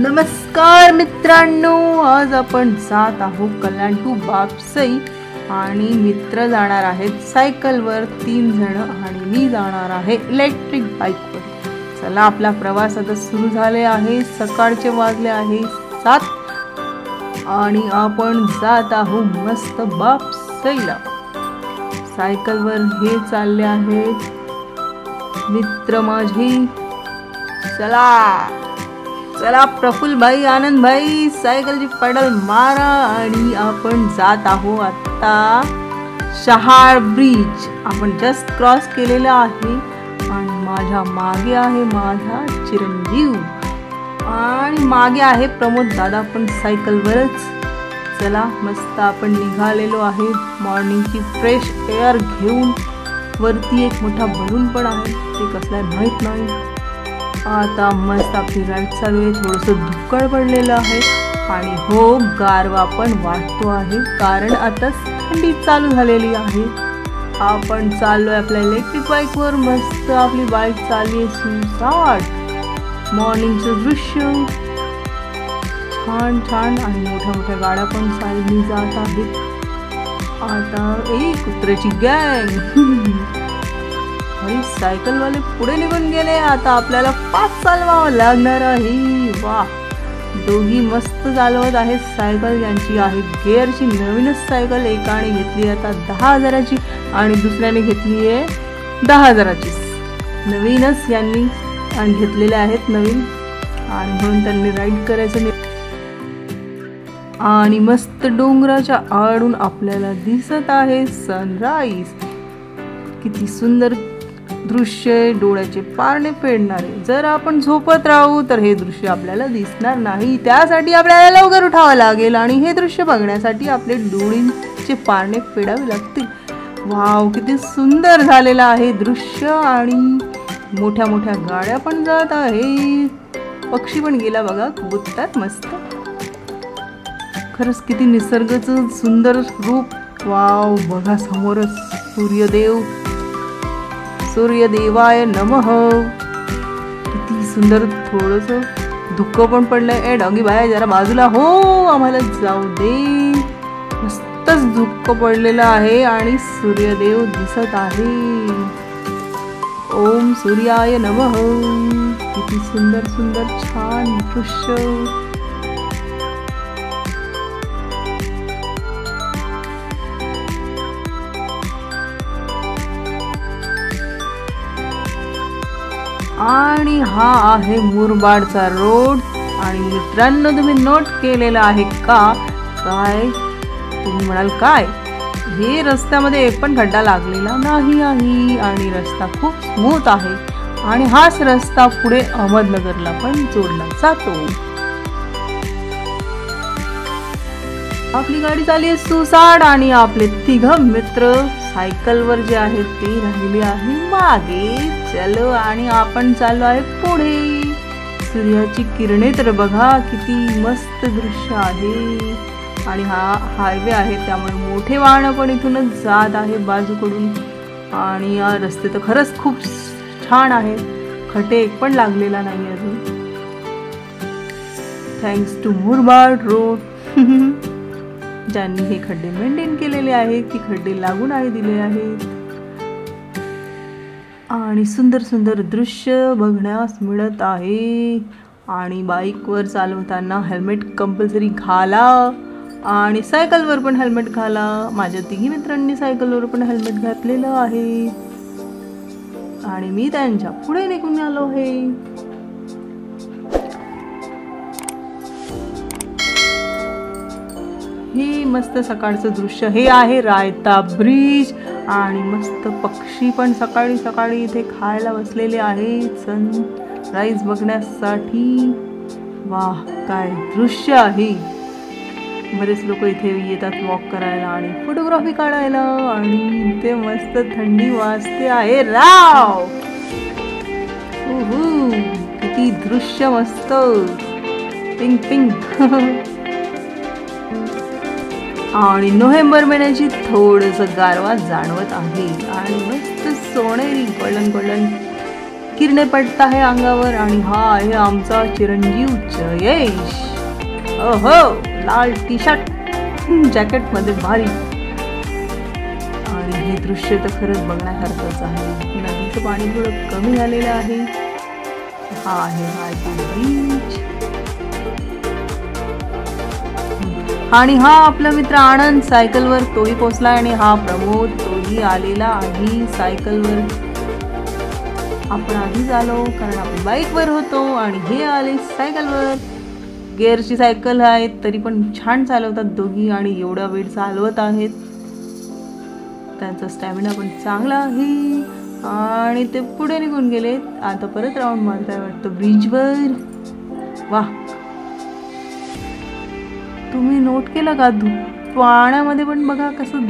नमस्कार मित्रांनो, आज आपण जात आहोत कल्याण टू बापसई आणि मित्र जाणार आहेत सायकलवर 3 जण आणि मी जाणार आहे इलेक्ट्रिक बाईकवर। चला आपला प्रवास आता सुरू झाले आहे। सकाळचे वाजले आहे 7 आणि आपण जात आहोत मस्त बापसईला। सायकलवर हे चालले आहेत मित्र माझे। चला चला प्रफुल्ल भाई, आनंद भाई, सायकलची पेडल मारा आणि आपण जात आहोत आता शहाळ ब्रिज। आपण जस्ट क्रॉस केलेला आहे आणि माझ्या मागे आहे माझा चिरंजीव आणि मागे आहे प्रमोद दादा पण सायकलवरच। चला मस्त आपण निघालेलो आहे मॉर्निंगची फ्रेश एअर घेऊन। वरती एक मोठा बलून पण आहे, ते कसला माहित नाही। आता मस्त आपली राईड चालू आहे। थोडंसं धुक्कळ पडलेलं आहे आणि हो गारवा पण वाटतो आहे कारण आता थंडी चालू झालेली आहे। आपण चाललोय आपल्या इलेक्ट्रिक बाईकवर। मस्त आपली बाईक चालली आहे सुसाट। मॉर्निंगचं दृश्य छान छान आणि मोठ्या मोठ्या गाड्या पण साईडनी जात आहेत। आता एक कुत्र्याची गँग आणि सायकलवाले पुढे निघून गेले। आता आपल्याला फास्ट चालवावं लागणार आहे। वाह, दोघी मस्त चालवत आहेत सायकल। यांची आहे गिअरची नवीनच सायकल। एकाने घेतली आता 10,000ची आणि दुसऱ्याने घेतली आहे 10,000ची। नवीनच यांनी घेतलेले आहेत नवीन आणि म्हणून त्यांनी राईड करायचं। आणि मस्त डोंगराच्या आडून आपल्याला दिसत आहे सनराईज। किती सुंदर दृश्य, डोळ्याचे पारणे फेडणारे। जर आपण झोपत राहू तर हे दृश्य आपल्याला दिसणार नाही, त्यासाठी आपल्याला लवकर उठावं लागेल आणि हे दृश्य बघण्यासाठी आपले डोळ्यांचे पारणे फेडावे लागतील। वाव, किती सुंदर झालेलं आहे दृश्य आणि मोठ्या मोठ्या गाड्या पण जात आहेत। पक्षी पण गेला बघा, कबूतर मस्त। खरंच किती निसर्गाचं सुंदर रूप। वाव, बघा समोरच सूर्यदेव, सूर्यदेवाय नमः। किती सुंदर। थोडंसं धुकं पण पडलंय। ए डॉगी बाय जरा बाजूला हो, आम्हाला जाऊ दे। मस्तच धुकं पडलेलं आहे आणि सूर्यदेव दिसत आहे। ओम सूर्याय नमः। किती सुंदर सुंदर छान दृश्य। आणि हा आहे मुरबाडचा रोड। आणि मित्रांनो, तुम्ही नोट केलेलं आहे का काय? तुम्ही म्हणाल काय, हे रस्त्यामध्ये एक पण खड्डा लागलेला नाही आहे आणि रस्ता खूप स्मूथ आहे आणि हाच रस्ता पुढे अहमदनगरला पण जोडला जातो। आपली गाडी चालली आहे सुसाट आणि आपले 3 मित्र सायकलवर जे आहेत ते राहिले आहे मागे। चलो आणि आपण चाललो आहे पुढे। सूर्याची किरणे तर बघा किती मस्त दृश्य आहे आणि हा हायवे आहे त्यामुळे मोठे वाहन पण इथूनच जात आहे बाजूकडून। आणि या रस्ते तर खरंच खूप छान आहे, खड्डे एक पण लागलेला नाही अजून, थँक्स टू मुरबाड रोड। ज्यांनी हे खड्डे मेंटेन केलेले आहेत, की खड्डे लागू नाही दिले आहेत। आणि सुंदर सुंदर दृश्य बघण्यास मिळत आहे। आणि बाईकवर चालवताना हेल्मेट कंपल्सरी घाला आणि सायकलवर पण हेल्मेट घाला। माझ्या 3 मित्रांनी सायकलवर पण हेल्मेट घातलेलं आहे आणि मी त्यांच्या पुढे निघून आलो आहे। हे मस्त सकाळचं दृश्य। हे आहे रायता ब्रिज आणि मस्त पक्षी पण सकाळी सकाळी इथे खायला बसलेले आहेत सनराईज बघण्यासाठी। वाह, काय दृश्य आहे। बरेच लोक इथे येतात वॉक करायला आणि फोटोग्राफी काढायला आणि इथे मस्त थंडी वाजते आहे। राव, किती दृश्य मस्त, पिंक पिंक। आणि नोव्हेंबर महिन्याची थोडंसं गारवा जाणवत आहे आणि मस्त सोनेरी गोल्डन गोल्डन किरणे पडत आहे अंगावर आणि हा आहे आमचा चिरंजीव जयेश. ओहो, लाल टी शर्ट जॅकेट मध्ये भारी. आणि हे दृश्य तर खरंच बघण्यासारखंच आहे. नदीचं पाणी थोडं कमी झालेलं आहे. हा आहे बीच. आणि हा आपला मित्र आनंद सायकलवर, तोही पोचला. आणि हा प्रमोद, तोही आलेला आहे सायकलवर. आपण आधीच आलो कारण आपण बाईकवर होतो आणि हे आले सायकलवर. गिअरची सायकल आहे तरी पण छान चालवतात दोघी आणि एवढा वेळ चालवत आहेत. त्यांचा स्टॅमिना पण चांगला आहे. आणि ते पुढे निघून गेले. आता परत राऊंड मारताय वाटतं ब्रिजवर. वा, तुम्ही नोट केलं का पाण्यामध्ये पण बघा कसं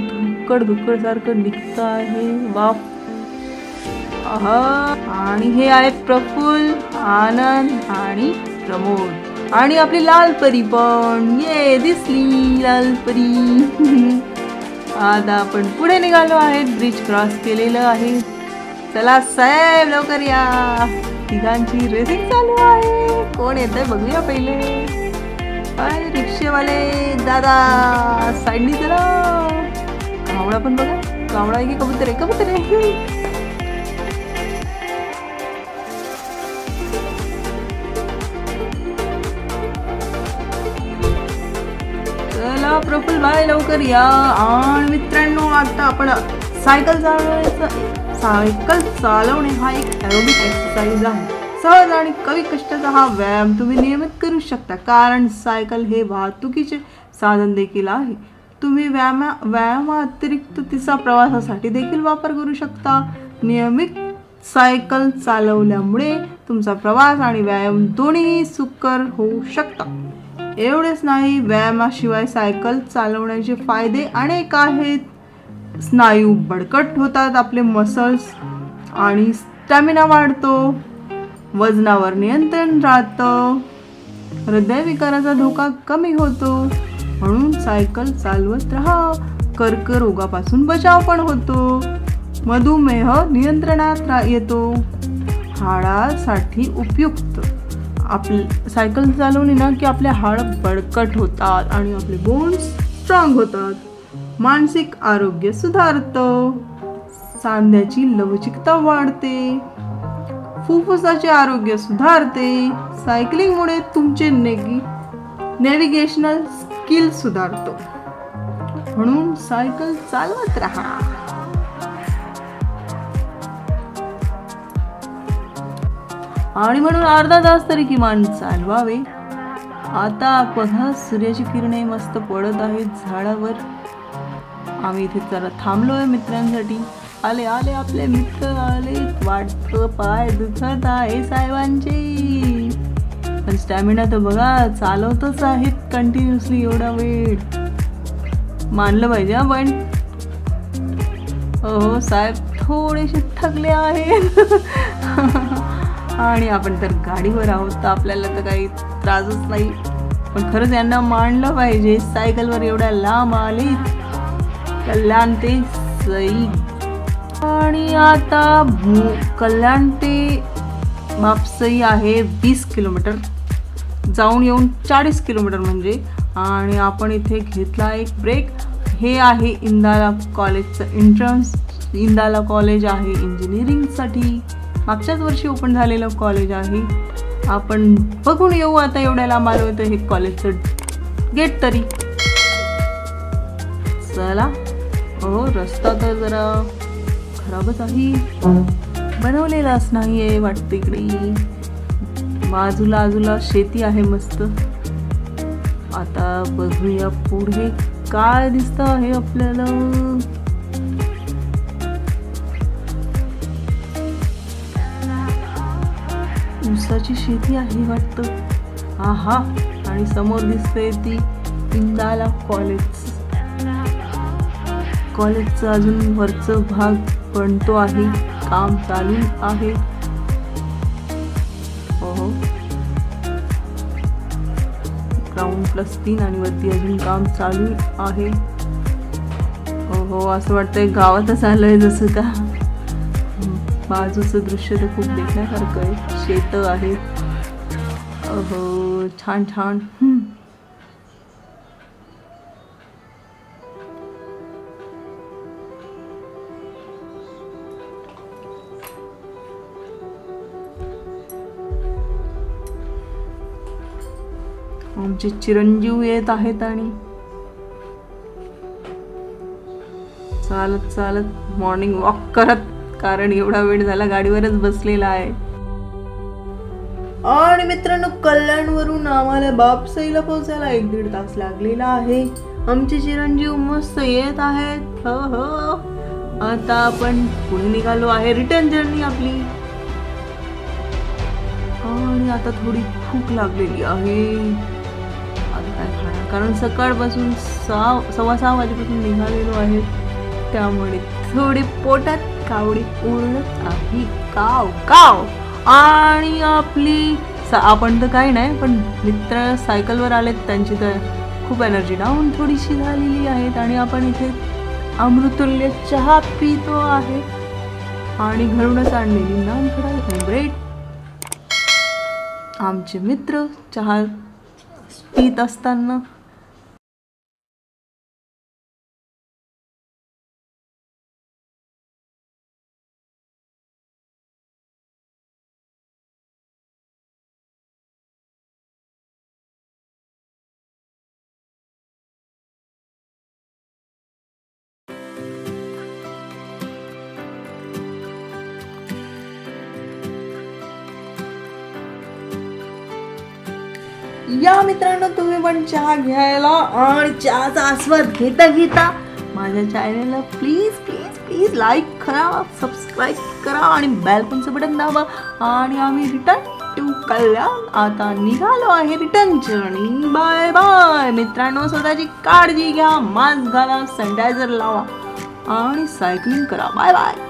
धुक्कड सारखं निघतं आहे. वा. आणि हे आहेत प्रफुल्ल, आनंद आणि प्रमोद. आणि आपली लाल परी पण ये दिसली लाल परी. आता आपण पुढे निघालो आहे. ब्रिज क्रॉस केलेलं आहे. चला साहेब लवकर या. तिघांची रेसिंग चालू आहे. कोण येतंय बघूया पहिले. अरे रिक्षेवाले दादा साईडनी चला. कावळा पण बघा. कावळा आहे की कबूतर आहे? कबूतर आहे. चला प्रफुल्ल भाई लवकर या. आणि मित्रांनो आता आपण सायकल चालवणे हा एक एरोबिक एक्सरसाइज आहे. सहज आणि कमी कष्टाचा हा व्यायाम तुम्ही नियमित करू शकता कारण सायकल हे वाहतुकीचे साधन देखील आहे. तुम्ही व्यायामाअतिरिक्त तिचा प्रवासासाठी देखील वापर करू शकता. नियमित सायकल चालवल्यामुळे तुमचा प्रवास आणि व्यायाम दोन्ही सुकर होऊ शकतात. एवढेच नाही, व्यायामाशिवाय सायकल चालवण्याचे फायदे अनेक आहेत. स्नायू बळकट होतात, आपले मसल्स आणि स्टॅमिना वाढतो, वजनावर नियंत्रण राहतं, हृदयविकाराचा धोका कमी होतो. म्हणून सायकल चालवत राहा. कर्करोगापासून बचाव पण होतो. मधुमेह नियंत्रणात येतो. हाडासाठी उपयुक्त. सायकल चालवली ना की आपले हाड बळकट होतात आणि आपले बोन्स स्ट्रॉंग होतात. मानसिक आरोग्य सुधारतं. सांध्याची लवचिकता वाढते. फुफ्फुसाचे आरोग्य सुधारते. सायकलिंगमुळे तुमचे नेव्हिगेशनल स्किल सुधारतो. म्हणून सायकल चालवत राहा. आणि म्हणून अर्धा तास तरी किमान चालवावे. आता बघा सूर्याची किरणे मस्त पडत आहेत झाडावर. आम्ही इथे जरा थांबलोय मित्रांसाठी. आले आले आपले मित्र आले. वाटतं पाय दुखत आहे साहेबांचे. पण स्टॅमिना तर बघा चालवतच आहेत कंटिन्युअसली एवढा वेळ. मानलं पाहिजे आपण. हो साहेब थोडेसे थकले आहेत. आणि आपण तर गाडीवर आहोत तर आपल्याला तर काही त्रासच नाही. पण खरंच यांना मानलं पाहिजे. सायकलवर एवढ्या लांब आले. कल्याण ते सई. आणि आता कल्याण ते म्हापसई आहे 20 किलोमीटर. जाऊन येऊन 40 किलोमीटर म्हणजे. आणि आपण इथे घेतला एक ब्रेक. हे आहे इंदाला कॉलेजचं एंट्रन्स. इंदाला कॉलेज आहे इंजिनिअरिंगसाठी. मागच्याच वर्षी ओपन झालेलं कॉलेज आहे. आपण बघून येऊ आता. एवढ्या लांब आलो होतं हे कॉलेजचं गेट तरी. चला. हो रस्ता तर जरा खराबच आहे. बनवलेलाच नाही आहे वाटतं. इकडे बाजूला शेती आहे मस्त. आता बघूया पुढे काय दिसतं आहे आपल्याला. ऊसाची शेती आहे वाटतं. आहा. आणि समोर दिसते ती इंदाला कॉलेजचं अजून वरचं भाग बनतो आहे. काम चालू आहे. हो ग्राउंड +3 आणि वरती अजून काम चालू आहे. हो असं वाटतंय गावातच आलंय जसं का. बाजूचं दृश्य तर खूप देखण्यासारखं आहे. शेत आहे. छान छान. आमचे चिरंजीव येत आहेत आणि चालत चालत मॉर्निंग वॉक करत, कारण एवढा वेळ झाला गाडीवरच बसलेला आहे. आणि मित्रांनो, कल्याणवरून आम्हाला बापसाईला पोहोचायला 1-1.5 तास लागलेला आहे. आमचे चिरंजीव मस्त येत आहेत. आता आपण पुढे निघालो आहे. रिटर्न जर्नी आपली. आणि आता थोडी भूक लागलेली आहे. आता काय खाणार, कारण सकाळपासून 6:15 वाजेपासून निघालेलो आहे, त्यामुळे थोडी पोटात कावडी उरत आहे. काव काव. आणि आपली आपण तर काही नाही, पण मित्र सायकलवर आलेत, त्यांची तर खूप एनर्जी डाऊन थोडीशी झालेली आहेत. आणि आपण इथे अमृतुल्य चहा पितो आहे आणि घरूनच आणलेली नान फ्राय ब्रेड. आमचे मित्र चहा पीत असताना या मित्रांनो, तुम्ही पण चहा घ्यायला आणि चहाचा आस्वाद घेता घेता माझ्या चॅनलला प्लीज प्लीज प्लीज लाईक करा, सबस्क्राईब करा आणि बेल आयकॉनचं बटन दाबा. आणि आम्ही रिटर्न टू कल्याण आता निघालो आहे. Return journey. बाय बाय मित्रांनो. स्वतःची काळजी घ्या, मास्क घाला, सॅनिटायझर लावा आणि सायकलिंग करा. Bye bye.